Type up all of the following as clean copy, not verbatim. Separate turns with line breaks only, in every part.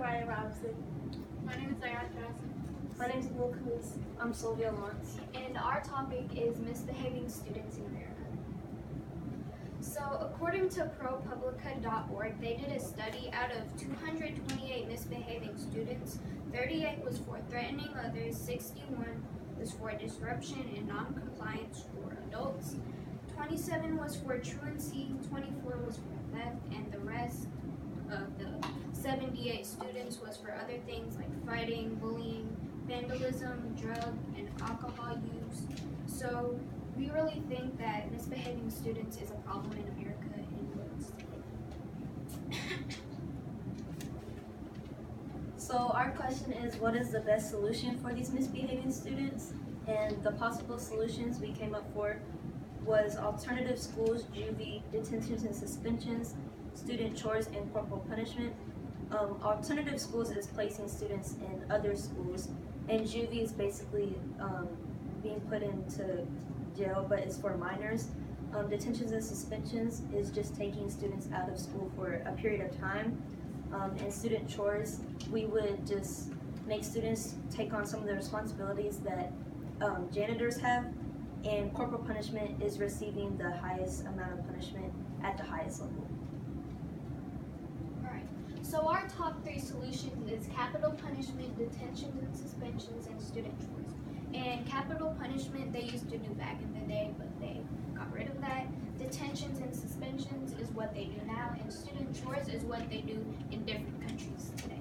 Ryan Robinson.
My name is Ayaan Johnson.
My name is Will Camus.
I'm Sylvia Lawrence.
And our topic is misbehaving students in America. So according to ProPublica.org, they did a study. Out of 228 misbehaving students, 38 was for threatening others, 61 was for disruption and non-compliance for adults, 27 was for truancy, 24 was for theft, and the rest of the 78 students was for other things like fighting, bullying, vandalism, drug and alcohol use. So we really think that misbehaving students is a problem in America and what's
So our question is, what is the best solution for these misbehaving students? And the possible solutions we came up for was alternative schools, juvie, detentions and suspensions, student chores, and corporal punishment. Alternative schools is placing students in other schools, and juvie is basically being put into jail, but it's for minors. Detentions and suspensions is just taking students out of school for a period of time. And student chores, we would just make students take on some of the responsibilities that janitors have, and corporal punishment is receiving the highest amount of punishment at the highest level.
Alright, so our top 3 solutions is capital punishment, detentions and suspensions, and student chores. And capital punishment they used to do back in the day, but they got rid of that. Detentions and suspensions is what they do now, and student chores is what they do in different countries today.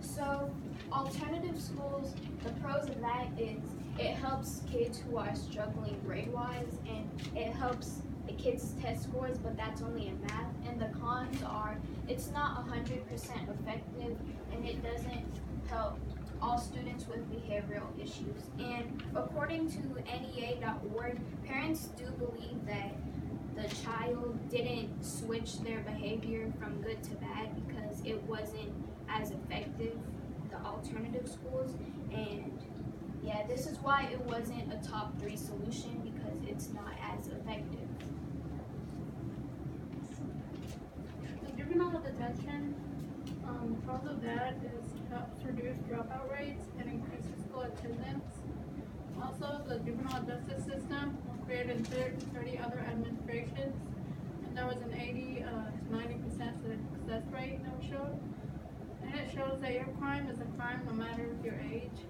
So alternative schools, the pros of that is it helps kids who are struggling grade-wise, and it helps the kids' test scores, but that's only in math. And the cons are it's not 100% effective, and it doesn't help all students with behavioral issues. And according to NEA.org, parents do believe that the child didn't switch their behavior from good to bad because it wasn't as effective, the alternative schools. And yeah, this is why it wasn't a top 3 solution, because it's not as effective.
The juvenile detention, pros of that is helps reduce dropout rates and increases school attendance. Also, the juvenile justice system was created in 30 other administrations, and there was an 80 to 90% success rate that was showed. And it shows that your crime is a crime no matter your age.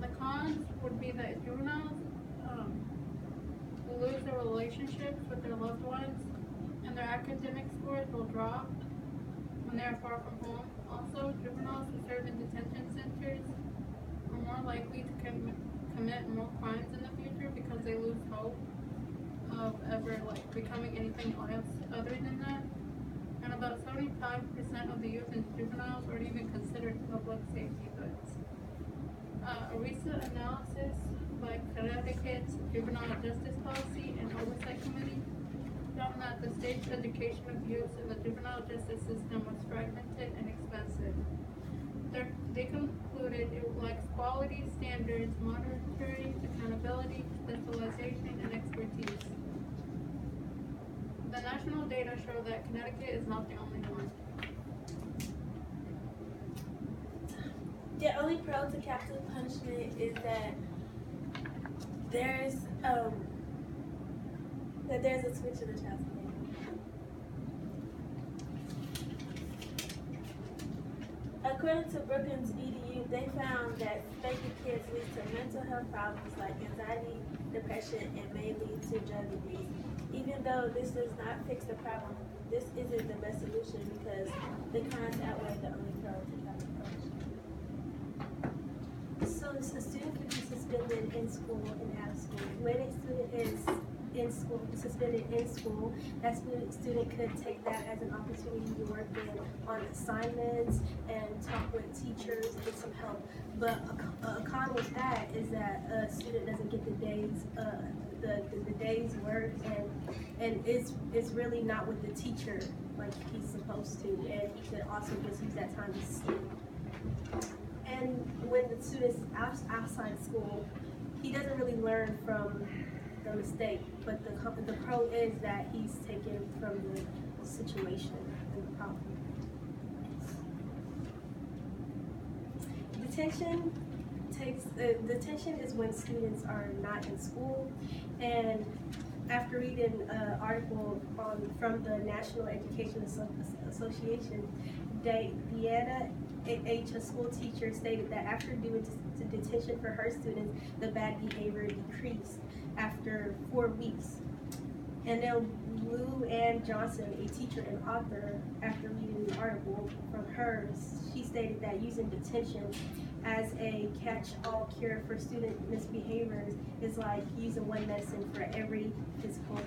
The cons would be that juveniles will lose their relationships with their loved ones, and their academic scores will drop when they are far from home. Also, juveniles who serve in detention centers are more likely to commit more crimes in the future because they lose hope of ever becoming anything else other than that. And about 75% of the youth in juveniles are even considered public safety threats. A recent analysis by Connecticut's Juvenile Justice Policy and Oversight Committee found that the state's education of youth in the juvenile justice system was fragmented and expensive. They concluded it lacks quality standards, monitoring, accountability, specialization, and expertise. The national data show that Connecticut is not the only one.
The only pro to capital punishment is that there's a switch in the child's behavior. According to Brookings EDU, they found that spanking kids leads to mental health problems like anxiety, depression, and may lead to drug abuse. Even though this does not fix the problem, this isn't the best solution because the cons outweigh the only pro to capital punishment. So a student could be suspended in school and out of school. When a student is suspended in school, that student could take that as an opportunity to work on assignments and talk with teachers and get some help. But a con with that is that a student doesn't get the day's work, and it's really not with the teacher like he's supposed to, and he could also just use that time to sleep. And when the student's outside school, he doesn't really learn from the mistake, but the pro is that he's taken from the situation and the problem. detention is when students are not in school, and after reading an article from the National Education Association, Deanna H., a school teacher, stated that after doing detention for her students, the bad behavior decreased after 4 weeks. And then Lou Ann Johnson, a teacher and author, after reading the article from her, she stated that using detention as a catch-all cure for student misbehaviors is like using one medicine for every physical.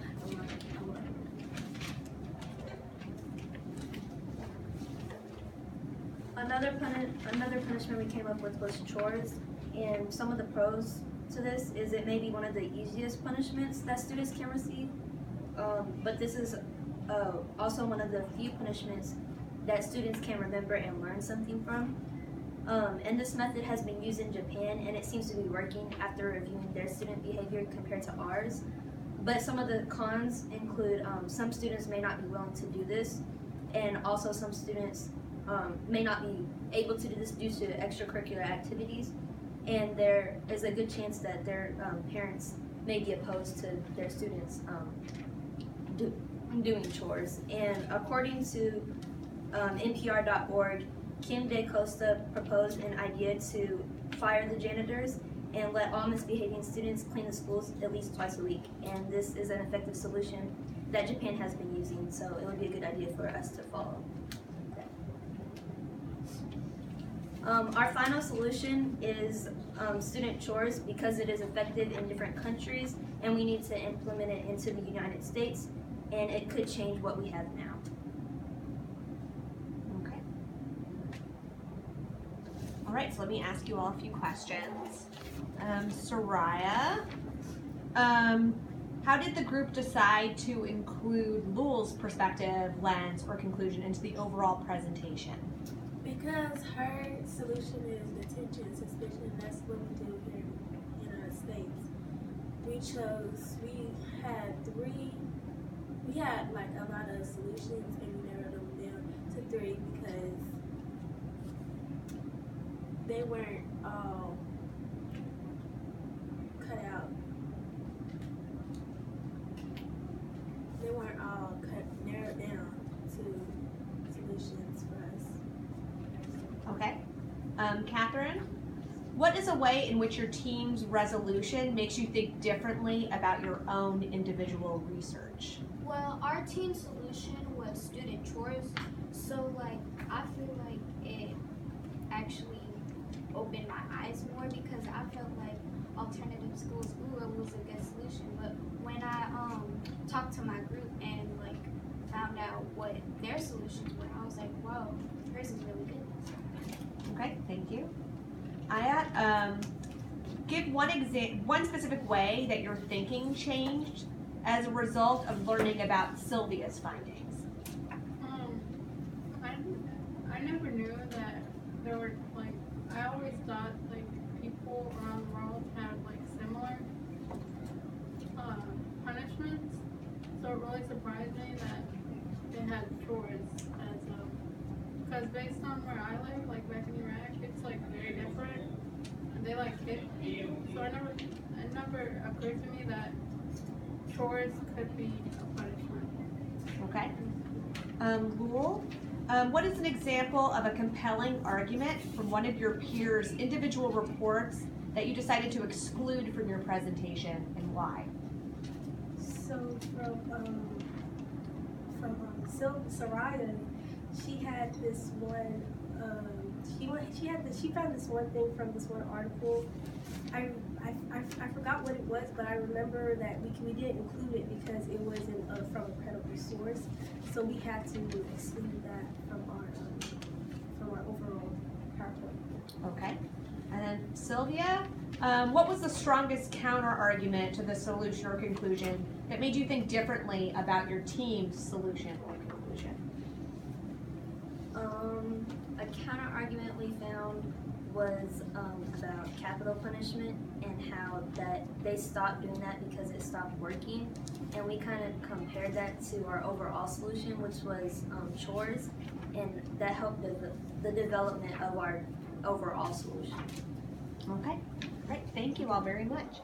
Another punishment we came up with was chores, and some of the pros to this is it may be one of the easiest punishments that students can receive, but this is also one of the few punishments that students can remember and learn something from. And this method has been used in Japan, and it seems to be working after reviewing their student behavior compared to ours. But some of the cons include some students may not be willing to do this, and also some students may not be able to do this due to extracurricular activities, and there is a good chance that their parents may be opposed to their students doing chores. And according to NPR.org, Kim De Costa proposed an idea to fire the janitors and let all misbehaving students clean the schools at least twice a week. And this is an effective solution that Japan has been using, so it would be a good idea for us to follow. Our final solution is student chores, because it is effective in different countries and we need to implement it into the United States, and it could change what we have now.
Okay. All right, so let me ask you all a few questions. Soraya, how did the group decide to include Lul's perspective, lens, or conclusion into the overall presentation?
Because her solution is detention, suspension, and that's what we do here in the United States. We had like a lot of solutions, and we narrowed them down to 3 because they weren't all cut out. They weren't all narrowed down to solutions for us.
Okay. Catherine, what is a way in which your team's resolution makes you think differently about your own individual research?
Well, our team solution was student chores, so like I feel like it actually opened my eyes more, because I felt like alternative schools, it was a good solution. But when I talked to my group and like found out what their solutions were, I was like, whoa, hers is really good.
Okay, thank you. Ayat, give one specific way that your thinking changed as a result of learning about Sylvia's findings.
I never knew that there were like, I always thought like people around the world had like similar punishments, so it really surprised me that they had chores as because based on where I live, like back in Iraq, it's like very different, and they like hit you, so it never occurred to me that chores could be a punishment.
Okay. Lul, what is an example of a compelling argument from one of your peers' individual reports that you decided to exclude from your presentation, and why?
So from Soraya, she had this one. She found this one thing from this one article. I forgot what it was, but I remember that we didn't include it because it wasn't from a credible source. So we had to exclude that from our overall PowerPoint.
Okay. And then Sylvia, what was the strongest counter argument to the solution or conclusion that made you think differently about your team's solution or conclusion?
A counter argument we found was about capital punishment and how that they stopped doing that because it stopped working, and we kind of compared that to our overall solution, which was chores, and that helped the development of overall solution.
Okay, great, thank you all very much.